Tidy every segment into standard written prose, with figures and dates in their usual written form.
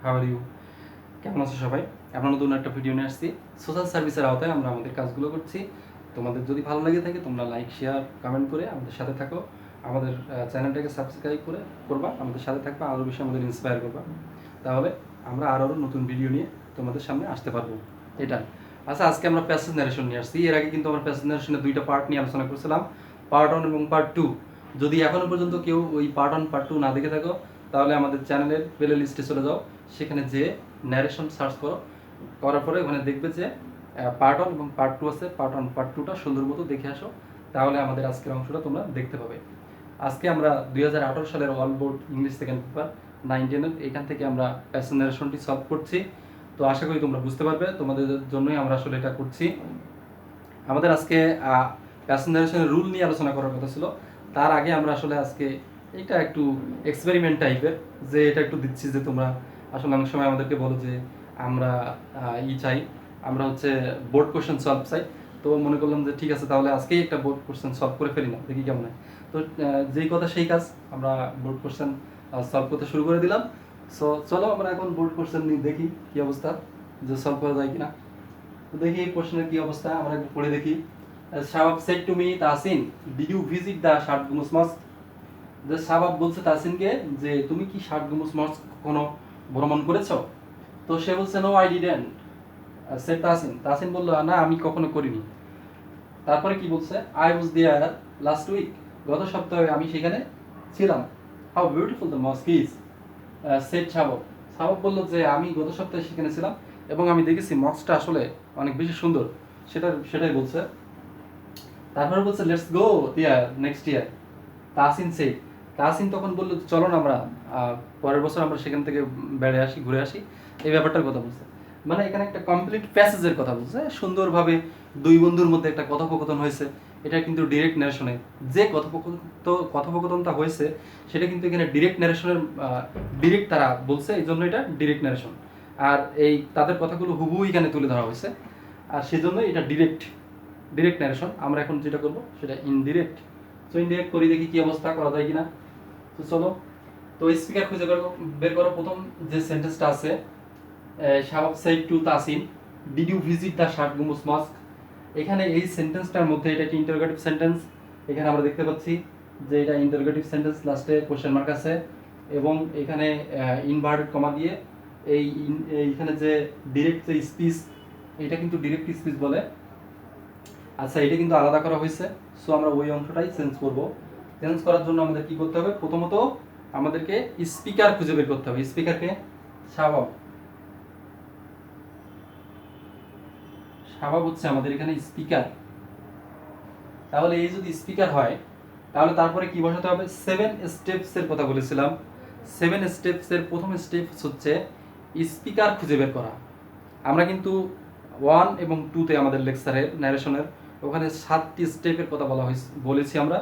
How are you? কেমন আছো সবাই? আমরা নতুন একটা ভিডিও নিয়ে আসছি। সোশ্যাল সার্ভিসের আওতায় আমরা আমাদের কাজগুলো করছি। তোমাদের যদি ভালো লাগে থাকে তোমরা লাইক, শেয়ার, কমেন্ট করে আমাদের সাথে থাকো। আমাদের চ্যানেলটাকে সাবস্ক্রাইব করবা, আমাদের সাথে থাকবা, আরও বেশি আমাদের ইন্সপায়ার করবা। তাহলে আমরা আরও নতুন ভিডিও নিয়ে তোমাদের সামনে আসতে পারবো। এটা আচ্ছা, আজকে আমরা প্যাসেজ ন্যারেশন নিয়ে আসছি। এর আগে কিন্তু আমরা প্যাসেজ ন্যারেশনের দুইটা পার্ট নিয়ে আলোচনা করছিলাম, পার্ট 1 এবং পার্ট 2। যদি এখনও পর্যন্ত কেউ ওই পার্ট 1 পার্ট 2 না দেখে থাকো, তাহলে আমাদের চ্যানেলের প্লে লিস্টে চলে যাও, সেখানে যে ন্যারেশন সার্চ করো, করার পরে ওখানে দেখবে যে পার্ট 1 এবং পার্ট 2 আছে। পার্ট 1 পার্ট 2টা সুন্দর মতো দেখে আসো, তাহলে আমাদের আজকের অংশটা তোমরা দেখতে পাবে। আজকে আমরা 2018 সালের all board English second paper 9-10 এখান থেকে আমরা প্যাসেজ ন্যারেশনটি সলভ করছি। তো আশা করি তোমরা বুঝতে পারবে, তোমাদের জন্যই আমরা আসলে এটা করছি। আমাদের আজকে প্যাসেজ ন্যারেশনের রুল নিয়ে আলোচনা করার কথা ছিল। তার আগে আমরা আসলে আজকে এটা একটু এক্সপেরিমেন্ট টাইপের, যে এটা একটু দিচ্ছি যে তোমরা আসলে অনেক সময় আমাদেরকে বলো যে আমরা চাই, আমরা হচ্ছে বোর্ড কোশ্চেন সলভ চাই। তো মনে করলাম যে ঠিক আছে, তাহলে আজকেই একটা বোর্ড কোশ্চেন সলভ করে ফেলি না, দেখি কেমন হয়। তো যেই কথা সেই কাজ, আমরা বোর্ড কোশ্চেন সলভ করতে শুরু করে দিলাম। সো চলো আমরা এখন বোর্ড কোশ্চেন নিয়ে দেখি কী অবস্থা, যে সলভ করা যায় কিনা। তো দেখি এই প্রশ্নের কি অবস্থা, আমরা একটু পড়ে দেখি। Shabab said to me Tahsin, did you visit the Shat Gombuj মস্ক? যে শাবাব বলছে তাহসিনকে যে তুমি কি ষাট গম্বুজ মস্ক কখনো ভ্রমণ করেছো? তো সে বলছে no I didn't. Said Tahsin বলল না, আমি কখনো করিনি। তারপরে কি বলছে, I was there last week, গত সপ্তাহে আমি সেখানে ছিলাম। How beautiful the mosque is, said Shabab. Shabab বলল যে আমি গত সপ্তাহে সেখানে ছিলাম এবং আমি দেখেছি মস্কটা আসলে অনেক বেশি সুন্দর, সেটাই বলছে। তারপরে বলছে লেটস গো ইয়ার নেক্সট ইয়ার। তাহসিন তখন বললো চলো না আমরা পরের বছর আমরা সেখান থেকে বেড়ে আসি, ঘুরে আসি, এই ব্যাপারটার কথা বলছে। মানে এখানে একটা কমপ্লিট প্যাসেজের কথা বলছে, সুন্দরভাবে দুই বন্ধুর মধ্যে একটা কথোপকথন হয়েছে। এটা কিন্তু ডিরেক্ট ন্যারেশনে যে কথোপকথনটা হয়েছে, সেটা কিন্তু এখানে ডিরেক্ট ন্যারেশনের ডিরেক্ট তারা বলছে, এই জন্য এটা ডিরেক্ট ন্যারেশন। আর এই তাদের কথাগুলো হুবহু এখানে তুলে ধরা হয়েছে, আর সেজন্য এটা ডিরেক্ট ন্যারেশন। আমরা এখন যেটা করবো সেটা ইনডিরেক্ট। তো ইনডিরেক্ট করি, দেখি কি অবস্থা করা যায় কিনা। তো চলো, তো স্পিকার খুঁজে বের করো। প্রথম যে সেন্টেন্সটা আছে, Shabab said to Tahsin, did you visit the Shat Gombuj মস্ক? এখানে এই সেন্টেন্সটার মধ্যে এটা একটা ইন্টারোগেটিভ সেন্টেন্স। এখানে আমরা দেখতে পাচ্ছি যে এটা ইন্টারোগেটিভ সেন্টেন্স, লাস্টে কোশ্চেন মার্ক আছে এবং এখানে ইনভার্টেড কমা দিয়ে এইখানে যে ডিরেক্ট যে স্পিচ, এটা কিন্তু ডিরেক্ট স্পিচ বলে। আচ্ছা, এটা কিন্তু আলাদা করা হয়েছে। সো আমরা ওই অংশটাই চেঞ্জ করব। চেঞ্জ করার জন্য আমাদের কি করতে হবে, প্রথমত আমাদেরকে স্পিকার খুঁজে বের করতে হবে। স্পিকারকে শাবাব হচ্ছে আমাদের এখানে স্পিকার। তাহলে এই যদি স্পিকার হয়, তাহলে তারপরে কি বসাতে হবে, 7 স্টেপসের কথা বলেছিলাম। 7 স্টেপসের প্রথম স্টেপস হচ্ছে স্পিকার খুঁজে বের করা। আমরা কিন্তু 1 এবং 2তে আমাদের লেকচারের ন্যারেশনের ওখানে 7টি স্টেপের কথা বলেছি আমরা।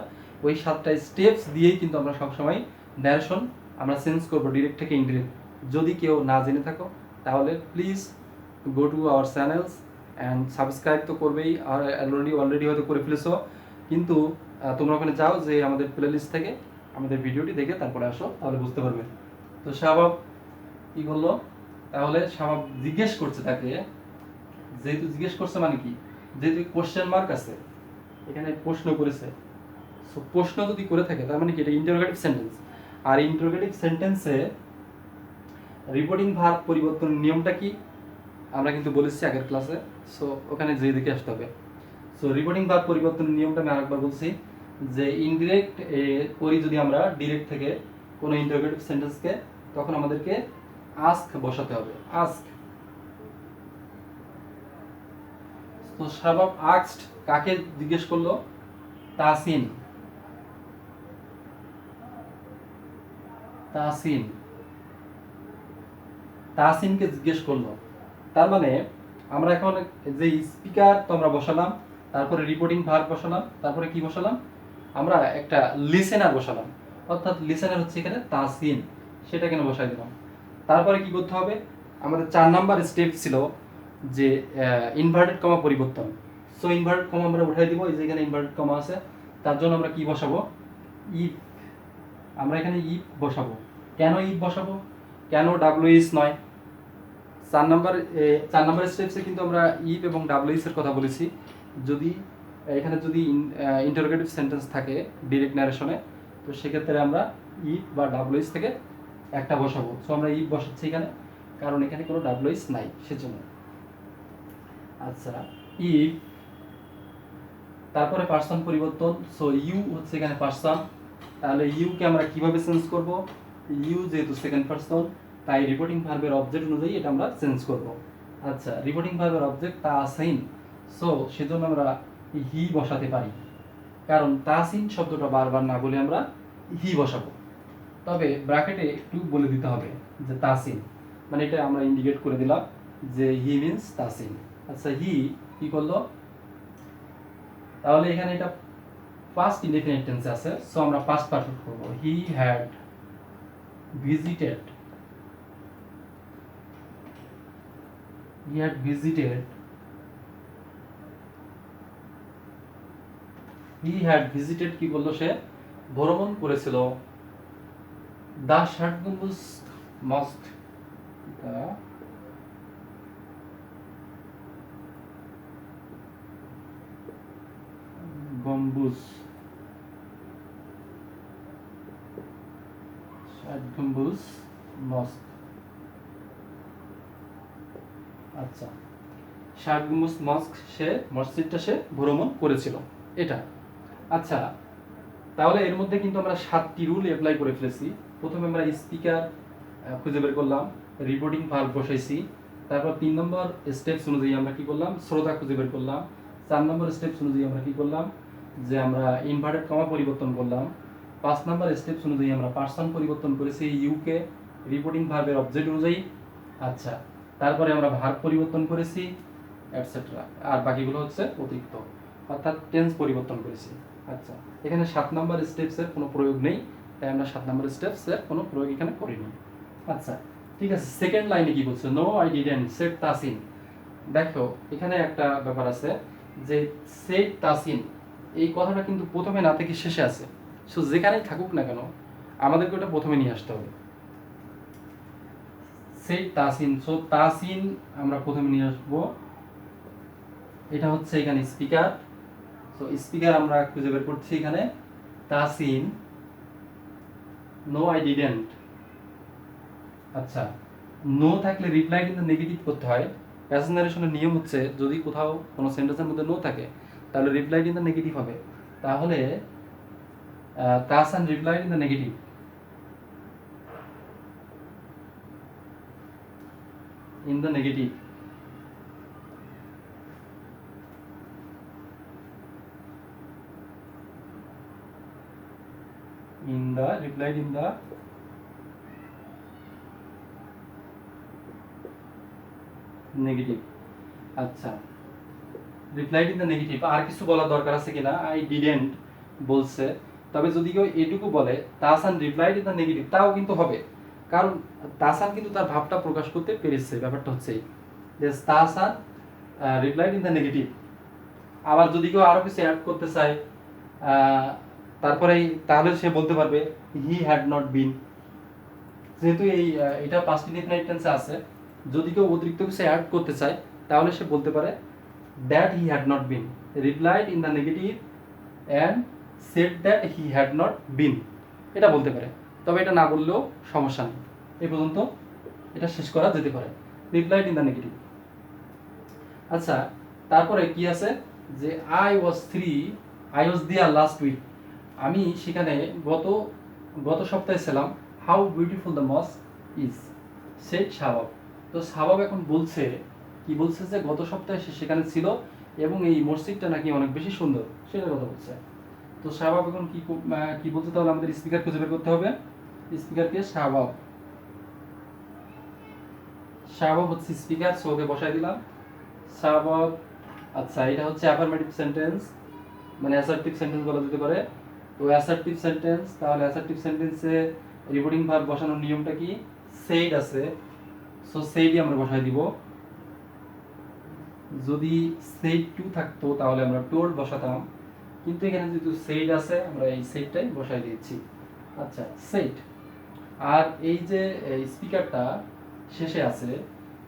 ওই 7টা স্টেপস দিয়েই কিন্তু আমরা সবসময় ন্যারেশন আমরা চেঞ্জ করবো ডিরেক্ট থেকে ইনডিরেক্ট। যদি কেউ না জেনে থাকো, তাহলে please go to our channels and subscribe তো করবেই, আর অলরেডি হয়তো করে ফেলেছো, কিন্তু তোমরা ওখানে যাও, যে আমাদের প্লে লিস্ট থেকে আমাদের ভিডিওটি দেখে তারপরে আসো, তাহলে বুঝতে পারবে। তো শাবাব কি করলো, তাহলে শাবাব জিজ্ঞেস করছে তাকে, যেহেতু জিজ্ঞেস করছে মানে কি, যেহেতু কোশ্চেন মার্ক আছে, এখানে প্রশ্ন করেছে। সো প্রশ্ন যদি করে থাকে, তার মানে কি এটা ইন্টারোগেটিভ সেন্টেন্স। আর ইন্টারোগেটিভ সেন্টেন্সে রিপোর্টিং ভার্ব পরিবর্তনের নিয়মটা কি আমরা কিন্তু বলেছি আগের ক্লাসে। সো ওখানে যেয়ে দেখে আসতে হবে। সো রিপোর্টিং ভার্ব পরিবর্তনের নিয়মটা আমি আরেকবার বলছি, যে ইনডিরেক্ট করি যদি আমরা ডিরেক্ট থেকে কোনো ইন্টারোগেটিভ সেন্টেন্সকে, তখন আমাদেরকে আস্ক বসাতে হবে, আস্ক। তো শাবাব আস্কড, কাকে জিজ্ঞেস করলো, তাহসিনকে জিজ্ঞেস করলো। তার মানে আমরা এখন যে স্পিকার তো আমরা বসালাম, তারপরে রিপোর্টিং ভার্ব বসালাম, তারপরে কি বসালাম, আমরা একটা লিসেনার বসালাম। অর্থাৎ লিসেনার হচ্ছে এখানে তাহসিন, সেটা কেন বসাই দিলাম। তারপরে কি করতে হবে, আমাদের 4 নাম্বার স্টেপ ছিল যে ইনভার্টেড কমা পরিবর্তন। সো ইনভার্টেড কমা আমরা উঠাই দিব, এই যে এখানে ইনভার্টেড কমা আছে, তার জন্য আমরা কি বসাবো, ইফ। আমরা এখানে ইফ বসাবো। কেন ইফ বসাবো, কেন ডাব্লিউএস নয়? চার নাম্বার 4 নাম্বার স্টেপসে কিন্তু আমরা ইফ এবং ডাব্লিউএস এর কথা বলেছি। যদি এখানে যদি ইন্টারোগেটিভ সেন্টেন্স থাকে ডিরেক্ট ন্যারেশনে, তো সেক্ষেত্রে আমরা ইফ বা ডাব্লিউএস থেকে একটা বসাবো। সো আমরা ইফ বসাচ্ছি এখানে, কারণ এখানে কোনো ডাব্লিউএস নাই সেজন্য। আচ্ছা, ইফ তারপরে পার্সন পরিবর্তন, সো ইউ হচ্ছে এখানে পার্সন, তাহলে ইউকে আমরা কিভাবে চেঞ্জ করব? ইউ যেহেতু সেকেন্ড পার্সন, তাই রিপোর্টিং ভার্বের অবজেক্ট অনুযায়ী এটা আমরা চেঞ্জ করব। আচ্ছা, রিপোর্টিং ভার্বের অবজেক্ট তাসিন, সো সেজন্য আমরা হি বসাতে পারি, কারণ তাসিন শব্দটা বারবার না বলে আমরা হি বসাবো। তবে ব্র্যাকেটে একটু বলে দিতে হবে যে তাসিন, মানে এটা আমরা ইন্ডিকেট করে দিলাম যে হি মিন্স তাসিন। আচ্ছা, হি কি করলো? তাহলে এখানে এটা পাস্ট ইনডেফিনিট টেন্সে আছে, সো আমরা পাস্ট পারফেক্ট করব। হি হ্যাড ভিজিটেড, কি বললো? সে ভ্রমণ করেছিল। দা ষাট গম্বুজ মস্ক, দা গম্বুজ, ষাট গম্বুজ মস্ক। আচ্ছা, ষাট গম্বুজ মস্ক, সে মসজিদটা সে ভ্রমণ করেছিল, এটা। আচ্ছা, তাহলে এর মধ্যে কিন্তু আমরা 7টি রুল অ্যাপ্লাই করে ফেলেছি। প্রথমে আমরা স্পিকার খুঁজে বের করলাম, রিপোর্টিং ভার্ব বসাইছি, তারপর 3 নম্বর স্টেপস অনুযায়ী আমরা কি করলাম? শ্রোতা খুঁজে বের করলাম। 4 নম্বর স্টেপস অনুযায়ী আমরা কি করলাম? যে আমরা ইনভার্টেড কমা পরিবর্তন করলাম। 5 নম্বর স্টেপস অনুযায়ী আমরা পার্সন পরিবর্তন করেছি ইউকে রিপোর্টিং ভার্বের অবজেক্ট অনুযায়ী। আচ্ছা, তারপরে আমরা ভার্ব পরিবর্তন করেছি এটসেট্রা, আর বাকিগুলো হচ্ছে অতিরিক্ত, অর্থাৎ টেন্স পরিবর্তন করেছি। আচ্ছা, এখানে 7 নম্বর স্টেপসের কোনো প্রয়োগ নেই, তাই আমরা 7 নম্বর স্টেপসের কোনো প্রয়োগ এখানে করিনি। আচ্ছা, ঠিক আছে। সেকেন্ড লাইনে কি বলছে? No I didn't said Tasin. দেখো এখানে একটা ব্যাপার আছে যে সেড তাসিন, এই কথাটা কিন্তু প্রথমে না থেকে শেষে আছে। সো যেখানেই থাকুক না কেন আমাদেরকে ওটা প্রথমে নিয়ে আসতে হবে। সেড তাসিন, সো তাসিন আমরা প্রথমে নিয়ে আসবো। এটা হচ্ছে এখানে স্পিকার, সো স্পিকার আমরা খুঁজে বের করছি এখানে তাসিন। No I didn't. আচ্ছা, নো থাকলে রিপ্লাই কিন্তু নেগেটিভ করতে হয়। প্যাসেজ নারেশনের নিয়ম হচ্ছে যদি কোথাও কোনো সেন্টেন্সের মধ্যে নো থাকে তাহলে রিপ্লাই কিন্তু নেগেটিভ হবে। তাহলে Tahsin reply in the negative. in the negative, replied in the negative. আচ্ছা, রিপ্লাইড ইন দ্য নেগেটিভ। আর কিছু বলার দরকার আছে কিনা? আই ডিডেন্ট বলছে, তবে যদি কেউ এটুকু বলে Tahsan replied in the negative, তাও কিন্তু হবে, কারণ তাহসান কিন্তু তার ভাবটা প্রকাশ করতে পেরেছে। ব্যাপারটা হচ্ছে যে Tahsan replied in the negative. আবার যদি কেউ আরো কিছু অ্যাড করতে চায় তারপরে তাহলে সে বলতে পারবে হি হ্যাড নট বিন। যেহেতু এটা পাস্ট ইনডেফিনিট টেন্সে আছে, যদি কেউ অতিরিক্ত কিছু অ্যাড করতে চায় তাহলে সে বলতে পারে that he had not been replied in the negative and said that he had not been, এটা বলতে পারে। তবে এটা না বললেও সমস্যা নেই, এই পর্যন্ত এটা শেষ করা যেতে পারে, রিপ্লাইড ইন দ্য নেগেটিভ। আচ্ছা, তারপরে কি আছে যে I was there last week, আমি সেখানে গত সপ্তাহে ছিলাম। How beautiful the mosque is, said Shabab. তো শাবাব এখন বলছে কি বলছে যে গত সপ্তাহে সে সেখানে ছিল এবং এই মসজিদটা নাকি অনেক বেশি সুন্দর, সেটার কথা বলছে। তো শাবাব এখন কি বলছে? তাহলে আমাদের স্পিকার খুঁজে বের করতে হবে। স্পিকারকে শাবাব হচ্ছে স্পিকার, সো ওকে বসাই দিলাম শাবাব। আচ্ছা, এটা হচ্ছে অ্যাফার্মেটিভ সেন্টেন্স, মানে অ্যাসার্টিভ সেন্টেন্স বলা যেতে পারে। তো অ্যাসার্টিভ সেন্টেন্স, তাহলে অ্যাসার্টিভ সেন্টেন্সে রিপোর্টিং ভার্ব বসানোর নিয়মটা কি? সেইড আছে, সো সেইডই আমরা বসাই দিব। যদি সেইড টু থাকতো তাহলে আমরা টোল্ড বসাতাম, কিন্তু এখানে যেহেতু সেইড আছে আমরা এই সেইডটাই বসাই দিয়েছি। আচ্ছা, সেইড। আর এই যে স্পিকারটা শেষে আছে,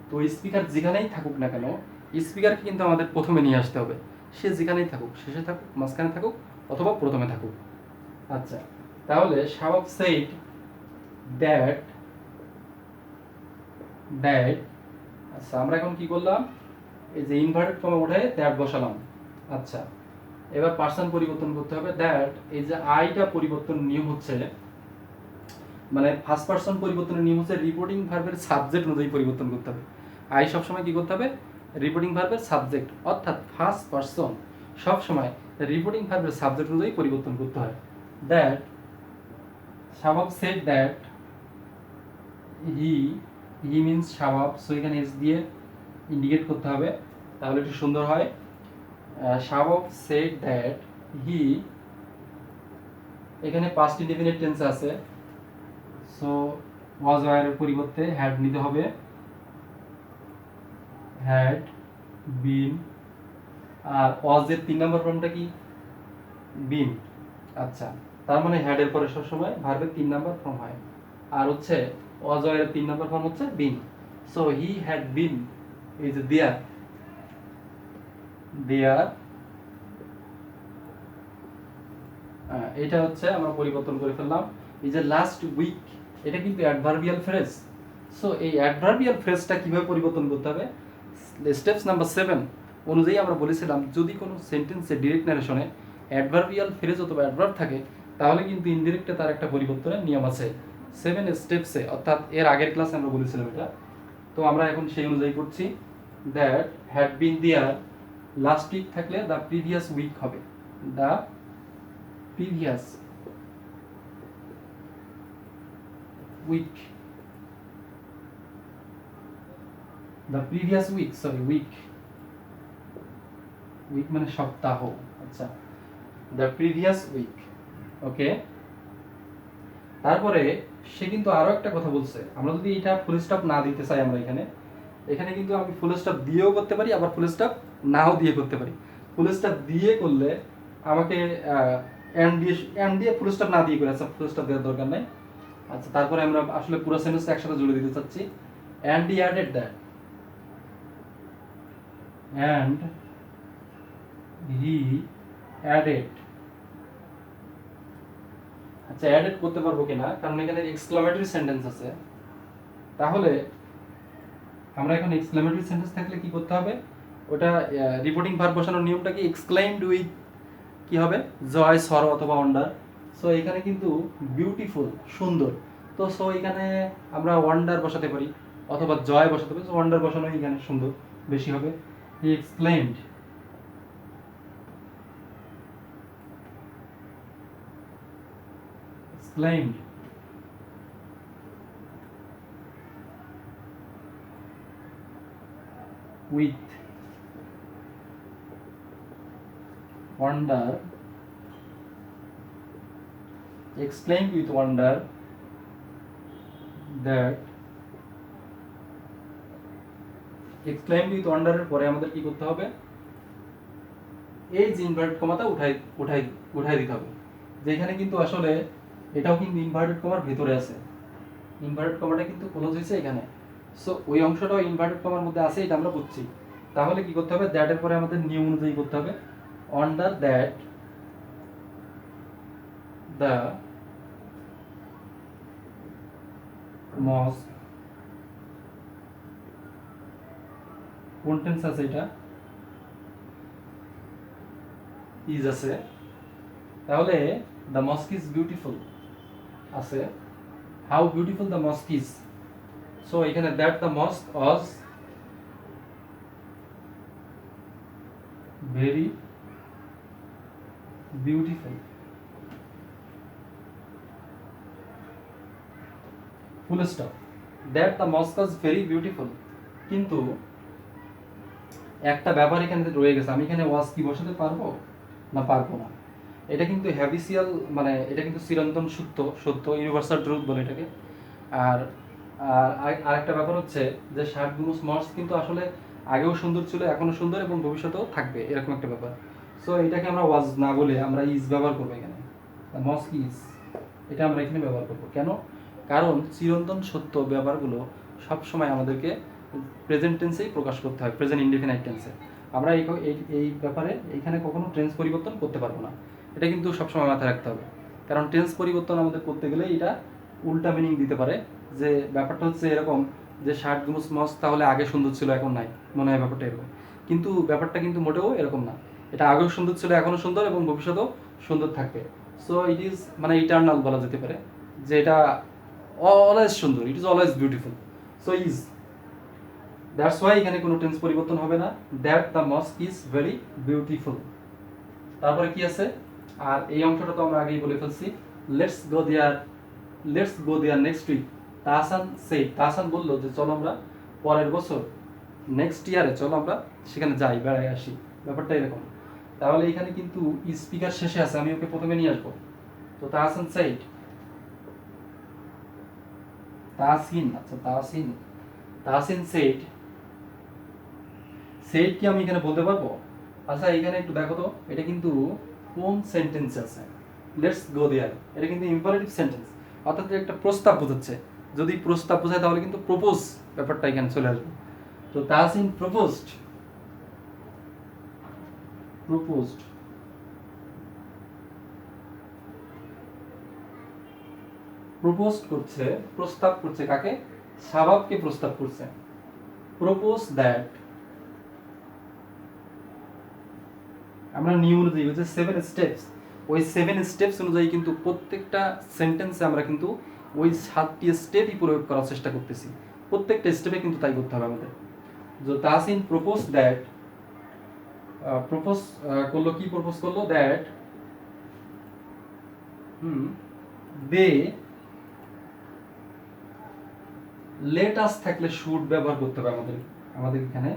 তো স্পিকার যেখানেই থাকুক না কেন, স্পিকারকে কিন্তু আমাদের প্রথমে নিয়ে আসতে হবে। সে যেখানেই থাকুক, শেষে থাকুক, মাঝখানে থাকুক, অথবা প্রথমে থাকুক। আচ্ছা, তাহলে শাওয়াব সেড দ্যাট দ্যাট আচ্ছা, আমরা এখন কি করলাম, এই যে ইনভার্টেড কমা উঠায় দ্যাট বসালাম। আচ্ছা, এবার পার্সন পরিবর্তন করতে হবে। দ্যাট এই যে আইটা পরিবর্তন নিয়ম হচ্ছে, মানে ফার্স্ট পার্সন পরিবর্তনের নিয়ম হচ্ছে রিপোর্টিং ভার্বের সাবজেক্ট অনুযায়ী পরিবর্তন করতে হবে। আই সবসময় কি করতে হবে, রিপোর্টিং ভার্বের সাবজেক্ট, অর্থাৎ ফার্স্ট পার্সন সবসময় রিপোর্টিং ভার্বের সাবজেক্ট অনুযায়ী পরিবর্তন করতে হয়। That Shabab said that he he means Shabab, so এখানে এস দিয়ে ইন্ডিকেট করতে হবে, তাহলে একটু সুন্দর হয়। শাওয়াব সেড দ্যাট হি, এখানে পাস্ট ইনডেফিনিট টেন্স আছে, সো ওয়াজ ওয়ার পরিবর্তে হ্যাড নিতে হবে, হ্যাড বিন। আর ওয়াজ এর 3 নম্বর ফর্মটা কি, বিন। আচ্ছা, তার মানে হ্যাড এর পরে সবসময় ভার্বের 3 নম্বর ফর্ম হয়, আর হচ্ছে ওয়াজ ওয়ার এর 3 নম্বর ফর্ম হচ্ছে বিন। সো হি হ্যাড বিন, এই যে দেয়ার, দেয়ার, এটা হচ্ছে আমরা পরিবর্তন করে ফেললাম। এই যে লাস্ট উইক, এটা কিন্তু অ্যাডভার্বিয়াল ফ্রেজ। সো এই অ্যাডভার্বিয়াল ফ্রেজটা কিভাবে পরিবর্তন করতে হবে, স্টেপস নাম্বার 7 অনুযায়ী আমরা বলেছিলাম, যদি কোনো সেন্টেন্সে ডিরেক্ট নারেশনে অ্যাডভার্বিয়াল ফ্রেজ অথবা অ্যাডভার্ব থাকে, তাহলে কিন্তু ইনডিরেক্টে তার একটা পরিবর্তনের নিয়ম আছে 7 স্টেপসে, অর্থাৎ এর আগের ক্লাসে আমরা বলেছিলাম এটা। তো আমরা এখন সেই অনুযায়ী করছি। That had been there, last week থাকলে দ্য প্রিভিয়াস উইক হবে, the previous week, the previous week, sorry week, week মানে সপ্তাহ। আচ্ছা, the previous week, ওকে। তারপরে সে কিন্তু আরো একটা কথা বলছে, আমরা যদি এটা ফুল স্টপ না দিতে চাই, আমরা এখানে এখানে কিন্তু আমি ফুল স্টপ দিয়েও করতে পারি, আবার ফুল স্টপ নাও দিয়ে করতে পারি। ফুল স্টপ দিয়ে করলে আমাকে এন্ড দিয়ে ফুল স্টপ না দিয়ে করে, আচ্ছা ফুল স্টপ দেওয়ার দরকার নাই। আচ্ছা, তারপরে আমরা আসলে পুরো সেন্টেন্স একসাথে জুড়ে দিতে চাচ্ছি। and he added that, and he added, আচ্ছা অ্যাডেড করতে পারবো কিনা, কারণ এখানে এক্সক্লামেটরি সেন্টেন্স আছে। তাহলে আমরা এখন এক্সক্লামেটরি সেন্টেন্স থাকলে কি করতে হবে, ওটা রিপোর্টিং ভার্ব বসানোর নিয়মটা কি, এক্সক্লাইমড উইথ কি হবে, জয়, সরো অথবা ওয়ান্ডার। সো এখানে কিন্তু বিউটিফুল, সুন্দর, তো সো এখানে আমরা ওয়ান্ডার বসাতে পারি অথবা জয় বসাতে পারি। ওয়ান্ডার বসানো এখানে সুন্দর বেশি হবে। হি exclaimed, exclaimed with wonder, exclaimed with wonder that, exclaimed with wonder এর পরে আমাদের কি করতে হবে, এই যে ইনভার্টেড কমাটা উঠাই দিতে হবে, যেখানে কিন্তু আসলে এটাও কিন্তু ইনভার্টেড কমার ভিতরে আছে, ইনভার্টেড কমাটা কিন্তু ক্লোজ হয়েছে এখানে। সো ওই অংশটাও ইনভার্টেড কমার মধ্যে আছে, এটা আমরা বুঝছি। তাহলে কি করতে হবে, দ্যাট এর পরে আমাদের নিয়ম অনুযায়ী করতে হবে, অন্ডার দ্যাট দ্য মস্ক, কোন টেন্স আছে এটা, ইজ আছে, তাহলে দ্য মস্ক ইজ বিউটিফুল আছে, how beautiful the mosque is. So এখানে that the mosque was very beautiful, full stop, that the mosque was very beautiful. কিন্তু একটা ব্যাপার এখানে রয়ে গেছে, আমি এখানে ওয়াজ কি বসাতে পারবো না পারবো না, এটা কিন্তু হ্যাবিসিয়াল, মানে এটা কিন্তু চিরন্তন সত্য ইউনিভার্সাল ট্রুথ বলে এটাকে। আর আরেকটা ব্যাপার হচ্ছে যে শার্টগুলোস মস্ক কিন্তু আসলে আগেও সুন্দর ছিল, এখনো সুন্দর এবং ভবিষ্যতেও থাকবে, এরকম একটা ব্যাপার। সো এটাকে আমরা ওয়াজ না বলে আমরা ইজ ব্যবহার করবো এখানে, মস্ক ইজ, এটা আমরা এখানে ব্যবহার করবো। কেন, কারণ চিরন্তন সত্য ব্যাপারগুলো সবসময় আমাদেরকে প্রেজেন্ট টেন্সেই প্রকাশ করতে হয়, প্রেজেন্ট ইনডিফিনাইট টেন্সে। আমরা এই ব্যাপারে এইখানে কখনো টেন্স পরিবর্তন করতে পারবো না, এটা কিন্তু সবসময় মাথায় রাখতে হবে। কারণ টেন্স পরিবর্তন আমাদের করতে গেলে এটা উল্টা মিনিং দিতে পারে, যে ব্যাপারটা হচ্ছে এরকম যে শার্ট গুমস মস তাহলে আগে সুন্দর ছিল এখন নাই, মনে হয় ব্যাপারটা এরকম। কিন্তু ব্যাপারটা কিন্তু মোটেও এরকম না, এটা আগেও সুন্দর ছিল, এখনও সুন্দর এবং ভবিষ্যতেও সুন্দর থাকবে। সো ইট ইজ মানে ইটার্নাল বলা যেতে পারে, যে এটা অলওয়েজ সুন্দর, it is always beautiful. So is, that's why এখানে কোনো টেন্স পরিবর্তন হবে না, that the mosque is very beautiful. তারপরে কি আছে, আর এই অংশটা তো আমরা আগেই বলে ফেলছি, let's go there next week. Tahsan বললো যে চলো আমরা পরের বছর নেক্সট ইয়ারে চলো আমরা সেখানে যাই, বেড়াই আসি, ব্যাপারটা এরকম। তাহলে এখানে কিন্তু স্পিকার শেষে আছে, আমি ওকে প্রথমে নিয়ে আসবো। তো তাহসান সেইড, তাহসিন সেইড কি আমি এখানে বলতে পারবো? আচ্ছা এখানে একটু দেখো তো, এটা কিন্তু কোন সেন্টেন্স আছে? লেটস গো দেয়ার, এটা কিন্তু ইম্পারেটিভ সেন্টেন্স, অর্থাৎ একটা প্রস্তাব বোঝাচ্ছে। যদি প্রস্তাব বোঝায় তাহলে কিন্তু প্রপোজ ব্যাপারটা এখানে চলে আসবে। তো তাহসিন প্রপোজড প্রপোজ করছে, প্রস্তাব করছে কাকে? শাবাবকে প্রস্তাব করছে। প্রপোজ দ্যাট, আমরা নিয়ম অনুযায়ী ওই যে 7 স্টেপস, ওই 7 স্টেপস অনুযায়ী কিন্তু প্রত্যেকটা সেন্টেন্সে আমরা কিন্তু ওই 7টি স্টেপই প্রয়োগ করার চেষ্টা করতেছি, প্রত্যেকটা স্টেপে কিন্তু তাই করতে হবে আমাদের। যে তাহসিন প্রপোজ দ্যাট, প্রপোজ করলো, কি প্রপোজ করলো? দ্যাট দে, লেট আস থাকলে শুড ব্যবহার করতে হবে আমাদের এখানে।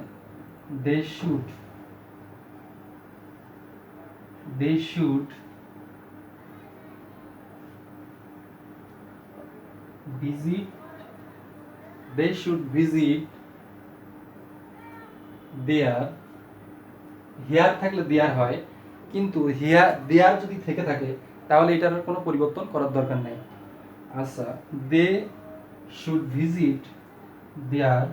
They should visit there, here থাকলে দেয়ার হয়, কিন্তু দেয়ার যদি থেকে থাকে তাহলে এটার কোনো পরিবর্তন করার দরকার নেই। আচ্ছা, দে শুড ভিজিট দেয়ার,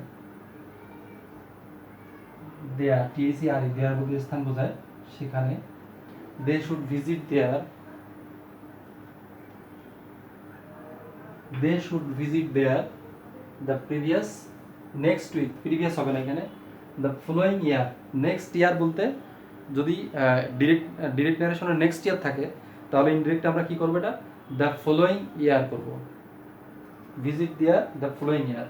দেয়ার বলতে স্থান বোঝায়, সেখানে they should visit there, the previous, next week, previous হবে না এখানে, the following year. Next year বলতে যদি ডিরেক্ট ন্যারেশনের নেক্সট ইয়ার থাকে তাহলে ইনডিরেক্ট আমরা কি করবো, এটা দ্য ফলোয়িং ইয়ার করব। ভিজিট দেয়ার দ্য ফলোয়িং ইয়ার,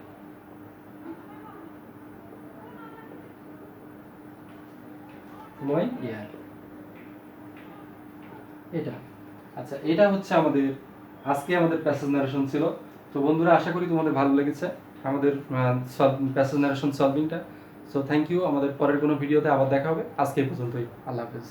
এটা। আচ্ছা, এটা হচ্ছে আমাদের প্যাসেজ নারেশন ছিল। তো বন্ধুরা, আশা করি তোমাদের ভালো লেগেছে আমাদের প্যাসেজ নারেশন সলভিংটা। সো থ্যাংক ইউ, আমাদের পরের কোনো ভিডিওতে আবার দেখা হবে। আজকে এই পর্যন্তই, আল্লাহ হাফেজ।